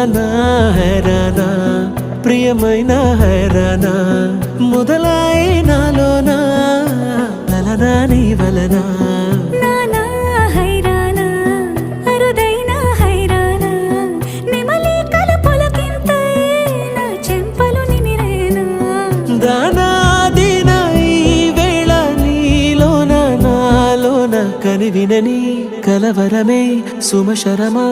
హైరానా హైరానా ప్రియమైన హైరానా మొదలాయి నాలోనా లలనా నీ వలనా నానా హైరానా అరుదైన హైరానా నెమలి కలపులకింతై నా చెంపలు నిమిరేనా దానాదిన ఈ వేళ నీలోన నాలోన కనివినని కలవరమే సుమశరమా